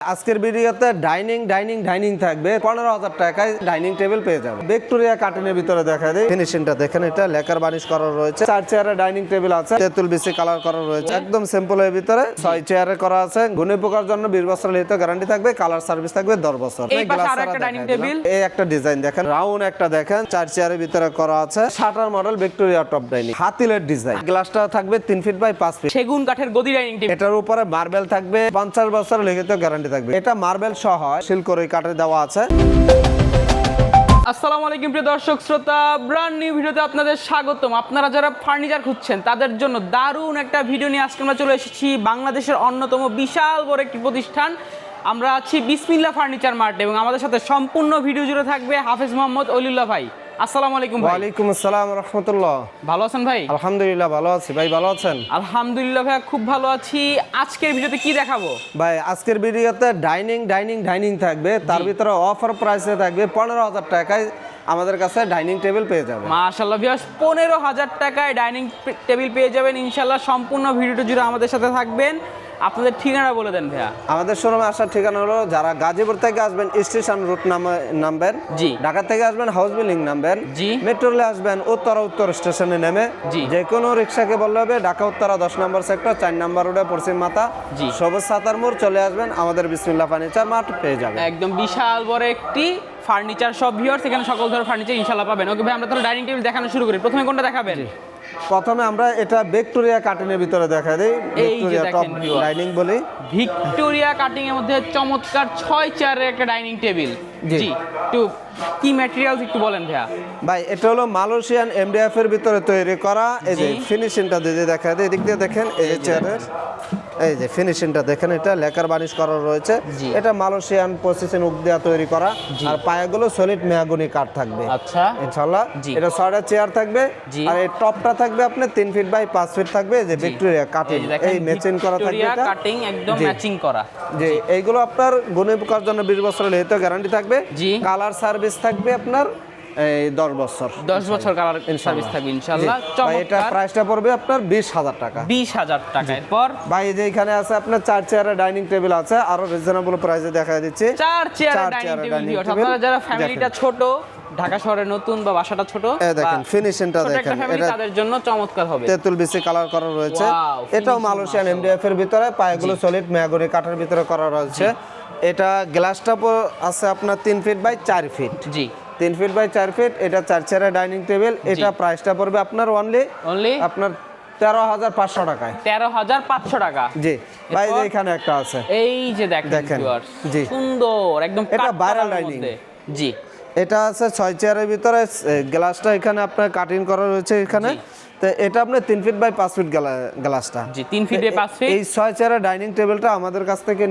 আজকের ভিডিওতে ডাইনিং থাকবে 15,000 টাকায় ডাইনিং টেবিল পেয়ে যাবে। ভিক্টোরিয়া কার্টুনের ভিতরে দেখা দেয়, ফিনিশিংটা দেখেন, এটা লেকার বানিশ করা রয়েছে। 4 চেয়ারের ডাইনিং টেবিল আছে, তেঁতুল বিসি কালার করা রয়েছে, একদম সিম্পল এর ভিতরে 6 চেয়ারে করা আছে। গুণে পোকার জন্য 20 বছর লিখিত গ্যারান্টি থাকবে, কালার সার্ভিস থাকবে 10 বছর। এই পাশে আরেকটা ডাইনিং টেবিল, এই একটা ডিজাইন দেখেন, রাউন্ড একটা দেখেন, 4 চেয়ারের ভিতরে করা আছে। Shutter model Victoria top dining, হাতিলের ডিজাইন। গ্লাসটা থাকবে 3 ফিট বাই 5 ফিট, সেগুন কাঠের গদি ডাইনিং টেবিল। এটার উপরে মার্বেল থাকবে, 50 বছর লিখিত গ্যারান্টি থাকবে। এটা মার্বেল সহ সিল করে কাঠে দেওয়া আছে। আসসালামু আলাইকুম প্রিয় দর্শক শ্রোতা, ব্র্যান্ড নিউ ভিডিওতে আপনাদের স্বাগতম। আপনারা যারা ফার্নিচার খুঁজছেন তাদের জন্য দারুণ একটা ভিডিও নিয়ে আজকে আমরা চলে এসেছি বাংলাদেশের অন্যতম বিশাল বড় একটি প্রতিষ্ঠান। আমরা আছি বিসমিল্লাহ ফার্নিচার মার্ট এবং আমাদের সাথে সম্পূর্ণ ভিডিও জুড়ে থাকবে হাফেজ মোহাম্মদ অলিউল্লাহ ভাই। আসসালামু আলাইকুম ভাই। ওয়ালাইকুম আসসালাম ওয়া রাহমাতুল্লাহ। ভালো আছেন ভাই? আলহামদুলিল্লাহ ভালো আছি ভাই, ভালো আছেন? আলহামদুলিল্লাহ ভাই, খুব ভালো আছি। আজকের ভিডিওতে কি দেখাবো ভাই? আজকের ভিডিওতে ডাইনিং থাকবে, তার ভিতরে অফার প্রাইসে থাকবে 15,000 টাকায় আমাদের কাছে ডাইনিং টেবিল পেয়ে যাবেন। মাশাআল্লাহ ভিউয়ার্স, 15,000 টাকায় ডাইনিং টেবিল পেয়ে যাবেন ইনশাআল্লাহ। সম্পূর্ণ ভিডিওটা জুড়ে আমাদের সাথে থাকবেন। আপনাদের ঠিকানা বলে দেন ভাইয়া। আমাদের শোরুমে আসার ঠিকানা হলো, যারা গাজীপুর থেকে আসবেন স্টেশন রুট নাম্বার, জি। ঢাকা থেকে আসবেন হাউস বিল্ডিং নাম্বার, জি। মেট্রোলে আসবেন উত্তর স্টেশনে নেমে, জি। যে কোনো রিক্সাকে বললে হবে ঢাকা উত্তরা 10 নম্বর সেক্টর 4 নম্বর রোডে পশ্চিম মাথা, জি। সবুজ সাতার মোড় চলে আসবেন, আমাদের বিসমিল্লাহ ফার্নিচার মার্ট পেয়ে যাবেন। একদম বিশাল বড় একটি ফার্নিচার শপ ভিউয়ার্স, এখানে সকল ধরনের ফার্নিচার ইনশাআল্লাহ পাবেন। ওকে ভাই, আমরা তাহলে ডাইনিং টেবিল দেখানো শুরু করি। প্রথমে কোনটা দেখাবেন? প্রথমে আমরা এটা ভিক্টোরিয়া কার্টুনের ভিতরে দেখা দেই, ভিক্টোরিয়া টপ ডাইনিং বলি। ভিক্টোরিয়া কাটিং এর মধ্যে চমৎকার 6 চেয়ারের একটা ডাইনিং টেবিল। জি, একটু কি ম্যাটেরিয়ালস একটু বলেন ভাইয়া। ভাই এটা হলো মালয়েশিয়ান এমডিএফ এর ভিতরে তৈরি করা। এই যে ফিনিশিংটা দিয়ে দেখা দেয়, এদিক দিয়ে দেখেন, এই যে চেয়ারের এই যে ফিনিশিংটা দেখেন, এটা লেকার বানিশ করা রয়েছে। এটা মালয়েশিয়ান প্রসেসিং উক দেওয়া তৈরি করা, আর পায়াগুলো সলিড মেহগনি কাঠ থাকবে। আচ্ছা, ইনশাআল্লাহ। এটা 6টা চেয়ার থাকবে, আর এই টপটা থাকবে আপনার 3 ফিট বাই 5 ফিট থাকবে। যে ভিক্টোরিয়া কাটিং, এই ম্যাচিং করা থাকবে, এটা কাটিং একদম ম্যাচিং করা। যে এইগুলো আপনার গুণে পোকার জন্য 20 বছরের লিখিত গ্যারান্টি থাকবে। কালার সার্ভিস থাকবে আপনার 10 বছর কালার সার্ভিস থাকবে ইনশাআল্লাহ। এটা প্রাইসটা পড়বে আপনার 20,000 টাকা। 20,000 টাকা। এরপর ভাই যে এখানে আছে আপনার 4 চেয়ারের ডাইনিং টেবিল আছে, আরো রিজনেবল প্রাইসে দেখা দিচ্ছি। 4 চেয়ারের ডাইনিং টেবিল। আপনারা যারা ফ্যামিলিটা ছোট, ঢাকা শহরে নতুন বা বাসাটা ছোট, দেখেন ফিনিশিংটা দেখেন, এটা তাদের জন্য চমৎকার হবে। তেঁতুল বিসি কালার করা রয়েছে। এটাও মালয়েশিয়ান এমডিএফ এর ভিতরে, পায়াগুলো সলিড মেহগনি কাঠের ভিতরে করা রয়েছে। এটা গ্লাসটা আছে আপনার 3 ফিট বাই 4 ফিট। জি, 3 ফিট বাই 4 ফিট। এটা 4 চেয়ারের ডাইনিং টেবিল। এটা প্রাইসটা পড়বে আপনার অনলি আপনার 13,500 টাকায়। 13,500 টাকা। জি ভাই, যে এখানে একটা আছে, এই যে দেখেন, জি সুন্দর একদম। এটা ভাইরাল ডাইনিং। জি, এটা আছে 6 চেয়ারের ভিতরে, গ্লাসটা এখানে আপনার কাটিং করা রয়েছে এখানে। তো এটা আপনার 3 ফিট বাই 5 ফিট গ্লাসটা। জি, 3 ফিট বাই 5 ফিট। এই 6 চেয়ারের ডাইনিং টেবিলটা আমাদের কাছ থেকে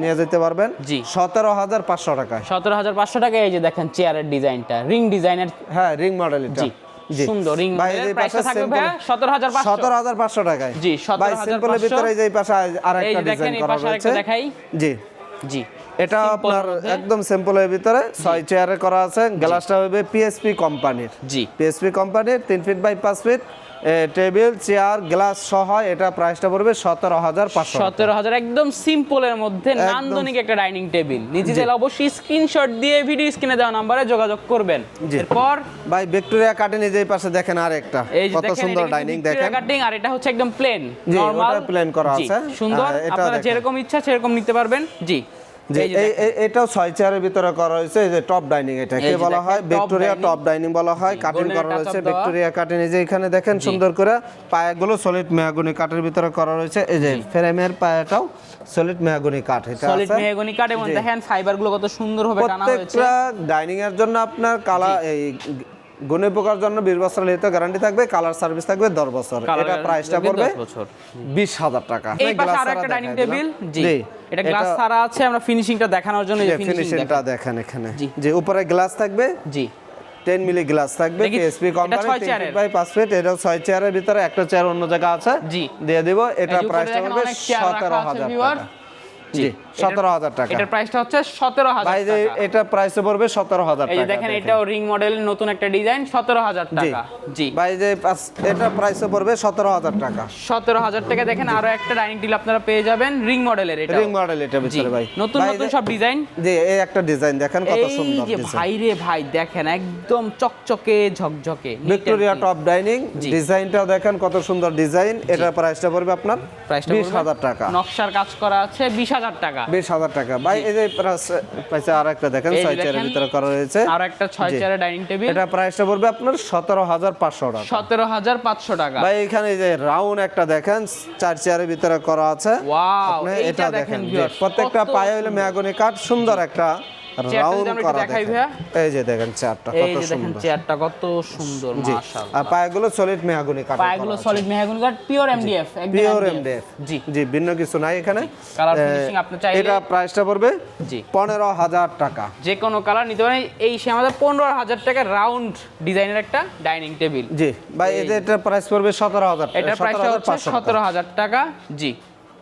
নিয়ে যেতে পারবেন 17,500 টাকায়। 17,500 টাকায়। এই যে দেখেন চেয়ারের ডিজাইনটা, রিং ডিজাইনের। হ্যাঁ, রিং মডেল এটা। সুন্দর রিং মডেলের। প্রাইসটা থাকবে ভাই 17,500 টাকায়। জি, ভাই সিম্পলের ভিতরে এই পাশে আরেকটা ডিজাইন করা রয়েছে। দেখাই। জি জি, এটা আপনার একদম সিম্পলের ভিতরে 6 চেয়ারে করা আছে। গ্লাসটা হবে পিএসপি কোম্পানির। জি, পিএসপি কোম্পানির 3 feet by 5 feet table chair glass সহ। এটা প্রাইসটা পড়বে 17,500। 17,000 একদম সিম্পলের মধ্যে নান্দনিক একটা ডাইনিং টেবিল। নিজেদের অবশ্যই স্ক্রিনশট দিয়ে ভিডিও স্ক্রিনে দেওয়া নম্বরে যোগাযোগ করবেন। এরপর ভাই ভিক্টোরিয়া কাটিং এই যে পাশে দেখেন, আরেকটা কত সুন্দর ডাইনিং দেখেন, কাটিং। আর এটা হচ্ছে একদম প্লেন, নরমাল প্লেন করা আছে, সুন্দর। আপনারা যেরকম ইচ্ছা সেরকম নিতে পারবেন। জি, এটাও 6 চেয়ারের ভিতরে করা হয়েছে। এই যে টপ ডাইনিং, এটাকে বলা হয় ভিক্টোরিয়া টপ ডাইনিং বলা হয়। কাটিং করা রয়েছে ভিক্টোরিয়া কাটিং। এই যে এখানে দেখেন সুন্দর করে পায়াগুলো সলিড মেহগনি কাঠের ভিতরে করা রয়েছে। এই যে ফ্রেমের পায়াটাও সলিড মেহগনি কাঠ, এটা আছে সলিড মেহগনি কাঠ। এবং দেখেন ফাইবারগুলো কত সুন্দরভাবে টানা হয়েছে। প্রত্যেকটা ডাইনিং এর জন্য আপনার কালার এই গুণে পোকার জন্য 20 বছর লিখিত গ্যারান্টি থাকবে, কালার সার্ভিস থাকবে 10 বছর। এটা প্রাইসটা পড়বে 20,000 টাকা। এই পাশে আরেকটা ডাইনিং টেবিল। জি, এটা গ্লাস ছাড়া আছে। আমরা ফিনিশিংটা দেখানোর জন্য এই ফিনিশিংটা দেখেন এখানে, যে উপরে গ্লাস থাকবে। জি, 10 মিলি গ্লাস থাকবে, PSP company 3 feet by 5 feet. এটা 6 চেয়ারের ভিতরে একটা চেয়ার অন্য জায়গা আছে, জি, দিয়ে দিব। এটা প্রাইসটা পড়বে 17,000 টাকা। জি। 17,000 টাকা। এটার প্রাইসটা হচ্ছে 17,000 ভাই যে টাকা। এটা প্রাইসে পড়বে 17,000 এই টাকা। যে দেখেন এটাও রিং মডেলের নতুন একটা ডিজাইন 17,000 টাকা। জি ভাই যে এটা প্রাইসে পড়বে 17,000 টাকা। 17,000 টাকা। দেখেন আরো একটা ডাইনিং টেবিল আপনারা পেয়ে যাবেন রিং মডেলের। এটা রিং মডেল এটা ভিতরে ভাই। নতুন ভাই নতুন যে- সব ডিজাইন। জি এই একটা ডিজাইন দেখেন কত সুন্দর এই যে ডিজাইন। ভাই রে ভাই দেখেন একদম চকচকে ঝকঝকে ভিক্টোরিয়া টপ ডাইনিং জি। ডিজাইনটাও দেখেন কত সুন্দর ডিজাইন। এটার প্রাইসটা পড়বে আপনার প্রাইসটা 20,000 টাকা। নকশার কাজ করা আছে 20,000 টাকা। 20,000 টাকা। ভাই এই যে প্রাইসে আরেকটা দেখেন এই যে 6 চেয়ারের দেখেন, ভিতরে করা হয়েছে। আর একটা 6 চেয়ারের ডাইনিং টেবিল। এটা প্রাইসটা পড়বে আপনার 17,500 টাকা। 17,500 টাকা। ভাই এখানে এই যে রাউন্ড একটা দেখেন 4 চেয়ারের ভিতরে করা আছে। ওয়াও আপনি এইটা এটা দেখেন দেখেন যে ভিউয়ার্স প্রত্যেকটা পায়ে হলো মেহগনি কাঠ সুন্দর একটা রাউন্ড যদি আমরা করা একটু দেখাই দেখেন। ভাইয়া। এই যে দেখেন চেয়ারটা এই কত যে দেখেন সুন্দর। চেয়ারটা কত সুন্দর জি মাশাআল্লাহ। আর পায়াগুলো সলিড মেহগনি কাঠ। পায়াগুলো সলিড মেহগনি কাঠ পিওর এমডিএফ একদম পিওর এমডিএফ। জি জি ভিন্ন কিছু নাই এখানে। কালার ফিনিশিং আপনি চাইলে এটা প্রাইসটা পড়বে জি 15,000 টাকা। যে কোনো কালার নিতে পারেন। এই সে আমাদের 15,000 টাকা রাউন্ড ডিজাইনের একটা ডাইনিং টেবিল। জি ভাই এটা প্রাইস পড়বে 17,000 টাকা। এটার প্রাইসটা হচ্ছে 17,000 টাকা। জি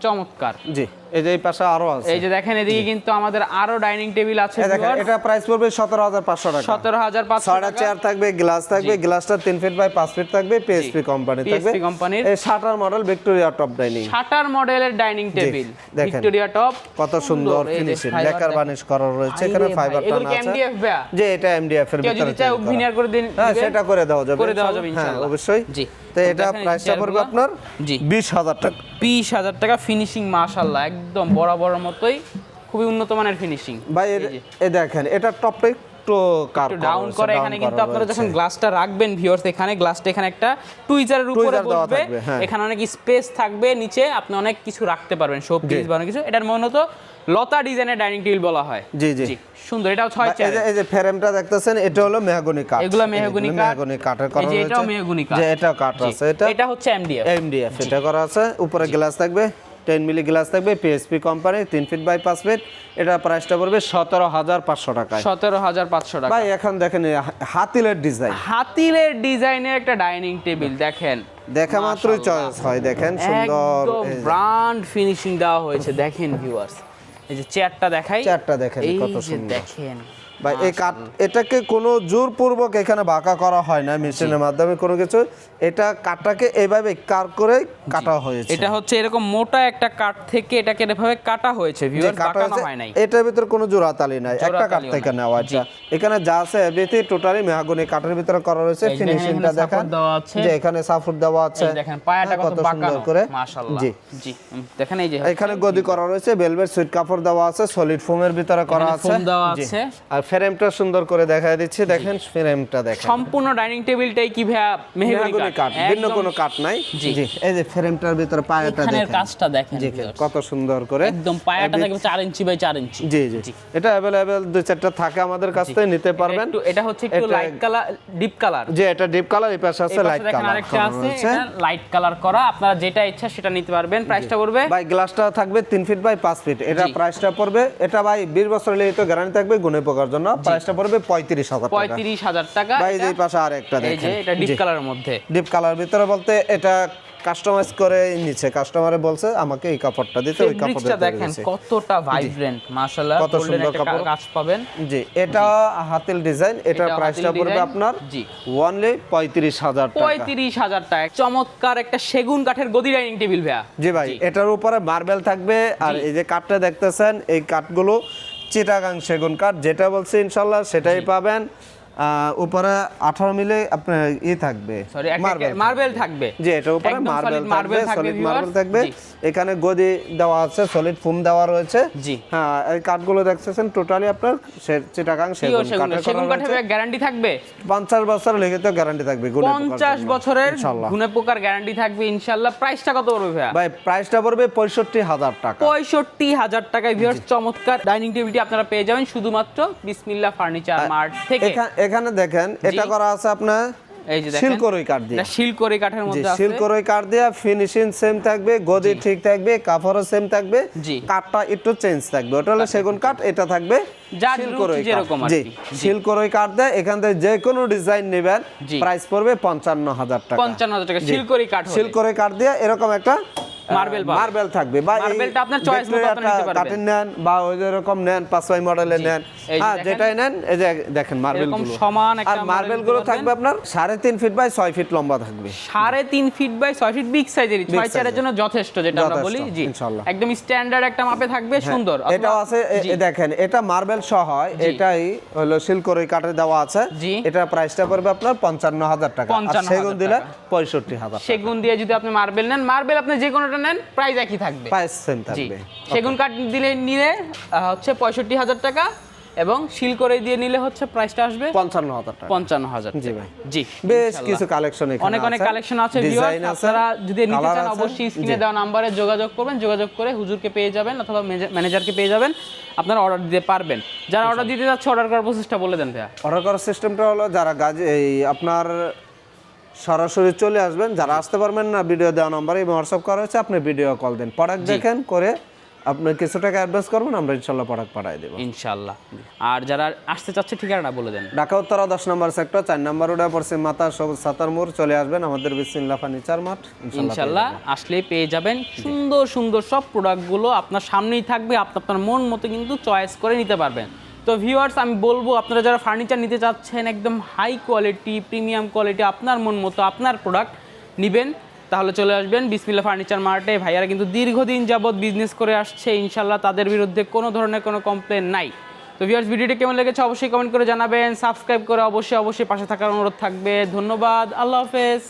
চমৎকার। জি এই যে এই পাশে আরো আছে। এই যে দেখেন এদিকে কিন্তু আমাদের আরো ডাইনিং টেবিল আছে এই দেখেন এটা প্রাইস পড়বে 17,500 টাকা। 17,500 ছয়টা টাকা। চেয়ার থাকবে, গ্লাস থাকবে, গ্লাসটা 3 ফিট বাই 5 ফিট থাকবে, পিএসপি কোম্পানি থাকবে। PSP কোম্পানির। এই shutter model Victoria top dining. Shutter মডেলের ডাইনিং টেবিল দেখেন। Victoria top. কত সুন্দর ফিনিশিং, লেকার বানিশ করা রয়েছে এখানে, ফাইবার এগুলো টানা কি আছে। এমডিএফ ভাইয়া? যে এটা এমডিএফ এর কেউ ভিতরে যদি চায় তৈরি করা। ভিনিয়ার করে দিন হ্যাঁ দিবেন? সেটা করে দেওয়া যাবে। করে দেওয়া যাবে হ্যাঁ ইনশাআল্লাহ। অবশ্যই। জি তো এটা দেখেন এই প্রাইসটা পড়বে চেয়ারগুলো। আপনার জি 20,000 টাকা। 20,000 টাকা। ফিনিশিং মাশাআল্লাহ একদম বরাবরের মতোই খুবই উন্নত মানের ফিনিশিং। ভাই এই দেখেন এটা টপটা একটু কাট একটু ডাউন করে এখানে কিন্তু আপনারা যখন গ্লাসটা রাখবেন ভিউয়ার্স এখানে গ্লাসটা এখানে একটা টুইজারের উপরে টুইজার দেওয়া বসবে। থাকবে, হ্যাঁ। এখানে অনেক স্পেস থাকবে, নিচে আপনি অনেক কিছু রাখতে পারবেন, শো পিস বা অনেক কিছু। এটার মূলত লতা ডিজাইনের ডাইনিং টেবিল বলা হয়। জি জি সুন্দর। এটাও 6 চেয়ার। এই যে ফ্রেমটা দেখতেছেন এটা হলো মেহগনি কাঠ। এগুলো মেহগনি কাঠ। মেহগনি কাঠের করা এই যে রয়েছে। এটাও মেহগনি কাঠ। যে এটা কাঠ আছে এটা। এটা হচ্ছে এমডিএফ। এমডিএফ এটা করা আছে। উপরে গ্লাস থাকবে 10 মিলি গ্লাস থাকবে, PSP company 3 feet by 5 feet. এটা প্রাইসটা পড়বে 17,500 টাকা। 17,500 টাকা। ভাই এখন দেখেন এই হাতিলের ডিজাইন, হাতিলের ডিজাইনের একটা ডাইনিং টেবিল দেখেন, দেখা মাত্রই চয়েস হয়। দেখেন সুন্দর একদম ব্র্যান্ড ফিনিশিং দেওয়া হয়েছে। দেখেন ভিউয়ার্স এই যে চেয়ারটা দেখাই, চেয়ারটা দেখেন এই কত যে সুন্দর। দেখেন ভাই এই কাঠ এটাকে কোনো জোরপূর্বক এখানে বাঁকা করা হয় না মেশিনের মাধ্যমে কোনো কিছু। এটা কাঠটাকে এইভাবে কার করে কাটা হয়েছে। এটা হচ্ছে এরকম মোটা একটা কাঠ থেকে এটাকে এভাবে কাটা হয়েছে যে ভিউয়ার্স, কাটা বাঁকানো হয়েছে, হয় নাই। এটার ভিতরে কোনো জোড়াতালি নাই, একটা কাঠ জোড়াতালিও থেকে নাই। নেওয়া। এটা এখানে যা আছে এভরিথিং টোটালি মেহগনি কাঠের ভিতরে করা রয়েছে। এই যে দেখেন ফিনিশিংটা এখানে দেখেন support দেওয়া আছে। যে এখানে সাপোর্ট দেওয়া আছে। এই দেখেন পায়াটা হ্যাঁ, কত বাঁকানো সুন্দর করে। মাশাআল্লাহ। জি জি দেখেন এই যে এখানে গদি করা রয়েছে, ভেলভেট সুইট কাপড় দেওয়া আছে, সলিড ফোমের ভিতরে করা এখানে আছে। foam দেওয়া জি। আছে। আর ফ্রেমটা সুন্দর করে দেখায় দিচ্ছি, দেখেন ফ্রেমটা দেখেন। সম্পূর্ণ ডাইনিং টেবিলটাই কি ভাইয়া মেহগনি মেহগনি কাঠ, ভিন্ন একদম কোনো কাঠ নাই। জি। জি এই যে ফ্রেমটার ভিতরে পায়াটা এখানের দেখেন। কাজটা দেখেন জি viewers। কত সুন্দর করে। একদম পায়াটা দেখবেন 4 ইঞ্চি বাই 4 ইঞ্চি। জি জি এটা अवेलेबल 2-4টা থাকে আমাদের কাছ থেকে নিতে পারবেন। এটা হচ্ছে একটু এটা- লাইট কালার, ডিপ কালার। যে এটা ডিপ কালার, এই পাশে আছে লাইট কালার। আরেকটা আছে এটা লাইট কালার করা, আপনারা যেটা ইচ্ছা সেটা নিতে পারবেন। প্রাইসটা পড়বে ভাই গ্লাসটা থাকবে 3 ফিট বাই 5 ফিট। এটা জি। প্রাইসটা পড়বে, এটা ভাই 20 বছর লিখিত গ্যারান্টি থাকবে গুণে পোকার জন্য। প্রাইসটা পড়বে 35,000 টাকা। 35,000 টাকা। ভাই এটা- এই পাশে আরেকটা এই যে দেখেন। এটা ডিপ কালারের মধ্যে। ডিপ কালার ভিতরে বলতে এটা কাস্টমাইজ করে নিচ্ছে, কাস্টমারে বলছে আমাকে এই কাপড়টা দিতে, ওই কাপড় ফেব্রিক্সটা দিতে দেখেন দিয়েছে। কতটা ভাইব্রেন্ট মাশাআল্লাহ। কত গোল্ডেন সুন্দর একটা কাপড়। কাজ পাবেন। জি এটা হাতিল ডিজাইন। এটার এটাও প্রাইসটা হাতিল পড়বে ডিজাইন। আপনার জি। অনলি 35,000 টাকা। 35,000 টাকা। চমৎকার একটা সেগুন কাঠের গদি ডাইনিং টেবিল ভাইয়া। জি ভাই এটার উপরে মার্বেল থাকবে। আর এই যে কাঠটা দেখতেছেন, এই কাঠগুলো চিটাগাং সেগুন কাঠ, যেটা বলছি ইনশাল্লাহ সেটাই পাবেন। উপরে 18 মিলি আপনার থাকবে, সরি মার্বেল মার্বেল থাকবে। জি এটার উপরে একদম মার্বেল solid থাকবে, সলিড viewers। মার্বেল থাকবে। জি। এখানে গদি দেওয়া আছে, সলিড ফোম দেওয়া রয়েছে। জি। হ্যাঁ এই কাঠগুলো দেখতেছেন টোটালি আপনার চিটাগাং সেগুন কাঠের সেগুন করা কাঠের রয়েছে। গ্যারান্টি থাকবে 50 বছর লিখিত গ্যারান্টি থাকবে গুণে পোকার 50 জন্য। বছরের ইনশাআল্লাহ। গুণে পোকার গ্যারান্টি থাকবে ইনশাআল্লাহ। প্রাইসটা কত পড়বে ভাইয়া? ভাই প্রাইসটা পড়বে 65,000 টাকা। 65,000 টাকায় ভিউয়ার্স চমৎকার ডাইনিং টেবিলটি আপনারা পেয়ে যাবেন শুধুমাত্র বিসমিল্লাহ ফার্নিচার মার্ট থেকে। এখানে দেখেন এটা করা আছে আপনার এই যে দেখেন শিলকরই কাঠ দিয়ে। এটা শিলকড়ি কাঠের জি মধ্যে আছে। শিলকরই কাঠ দিয়ে, ফিনিশিং সেম থাকবে, গদি ঠিক থাকবে, কাপড়ও সেম থাকবে, জি। কাঠটা একটু চেঞ্জ থাকবে। ওটা হলো সেগুন কাঠ, এটা থাকবে যার শিলকরই রুচি যেরকম কাঠ। আর জি কি। জি। শিলকরই কাঠ দিয়ে এখান থেকে যে কোনো ডিজাইন নেবেন, জি। প্রাইস পড়বে 55,000 টাকা। 55,000 টাকা জি। শিলকড়ি কাঠ হলে। শিলকরই কাঠ দিয়ে এরকম একটা মার্বেল পাবেন। মার্বেল থাকবে বা মার্বেলটা আপনার চয়েস মতো আপনি নিতে পারবেন। কাটেন নেন বা ওই যেরকম নেন 5 মডেলের নেন, এই যে হ্যাঁ দেখেন। যেটাই নেন এই যে দেখেন মার্বেল এরকম গুলো সমান একটা আর মার্বেল গুলো থাকবে আপনার 3.5 ফিট বাই 6 ফিট লম্বা থাকবে। 3.5 ফিট বাই 6 ফিট বিগ সাইজের, 6 চেয়ারের জন্য যথেষ্ট, যেটা আমরা যথেষ্ট, বলি। জি ইনশাআল্লাহ। একদম স্ট্যান্ডার্ড একটা মাপে থাকবে, সুন্দর। এটাও আছে দেখেন, এটা মার্বেল সহ হয়, এটাই হলো সিলকোর কাঠে দেওয়া আছে। জি। এটা প্রাইসটা পড়বে আপনার 55,000 টাকা, আর 55,000 সেগুন দিলে টাকা। 65,000 সেগুন দিয়ে যদি আপনি মার্বেল নেন, মার্বেল আপনি যে কোনোটা নেন প্রাইস একই থাকবে। প্রাইস সেম জি থাকবে। সেগুন কাঠ দিলে নিলে হচ্ছে 65,000 টাকা, এবং শিল করে দিয়ে নিলে হচ্ছে প্রাইসটা আসবে 55,000 টাকা। 55,000 জি টাকা। ভাই। জি বেশ ইনশাআল্লাহ। কিছু কালেকশন এখানে অনেক অনেক কালেকশন আছে ডিজাইন ভিউয়ার্স, আছে, আপনারা যদি নিতে কালার চান আছে। অবশ্যই স্ক্রিনে জি। দেওয়া নম্বরে যোগাযোগ করবেন, যোগাযোগ করে হুজুরকে পেয়ে যাবেন অথবা ম্যানেজারকে পেয়ে যাবেন, আপনারা অর্ডার দিতে পারবেন। যারা অর্ডার দিতে যাচ্ছে অর্ডার করার প্রসেসটা বলে দেন ভাইয়া। অর্ডার করার সিস্টেমটা হলো যারা এই আপনার সরাসরি চলে আসবেন, যারা আসতে পারবেন না ভিডিও দেওয়া নম্বরে এবং হোয়াটসঅ্যাপ করা হচ্ছে, আপনি ভিডিও কল দেন, প্রোডাক্ট দেখেন, করে আপনি কিছু টাকা অ্যাডভান্স করবেন, আমরা ইনশাল্লাহ প্রোডাক্ট পাঠিয়ে দেবো ইনশাআল্লাহ। আর যারা আসতে চাচ্ছে ঠিকানাটা বলে দেন। ঢাকা উত্তরা 10 নম্বর সেক্টর 4 নম্বর রোডে পশ্চিম মাতা সবুজ সাতার মোড়, চলে আসবেন আমাদের বিসমিল্লাহ ফার্নিচার মার্ট, ইনশাআল্লাহ আসলে পেয়ে যাবেন সুন্দর সুন্দর সব প্রোডাক্টগুলো আপনার সামনেই থাকবে, আপনি আপনার মন মতো কিন্তু চয়েস করে নিতে পারবেন। তো ভিউয়ার্স, আমি বলবো আপনারা যারা ফার্নিচার নিতে চাচ্ছেন একদম হাই কোয়ালিটি প্রিমিয়াম কোয়ালিটি আপনার মন মতো আপনার প্রোডাক্ট নেবেন, তাহলে চলে আসবেন বিসমিল্লাহ ফার্নিচার মার্টে। ভাইয়ারা কিন্তু দীর্ঘদিন যাবত বিজনেস করে আসছে, ইনশাআল্লাহ তাদের বিরুদ্ধে কোনো ধরনের কোনো কমপ্লেন নাই। তো ভিউয়ার্স, ভিডিওটি কেমন লেগেছে অবশ্যই কমেন্ট করে জানাবেন, সাবস্ক্রাইব করে অবশ্যই পাশে থাকার অনুরোধ থাকবে। ধন্যবাদ, আল্লাহ হাফেজ।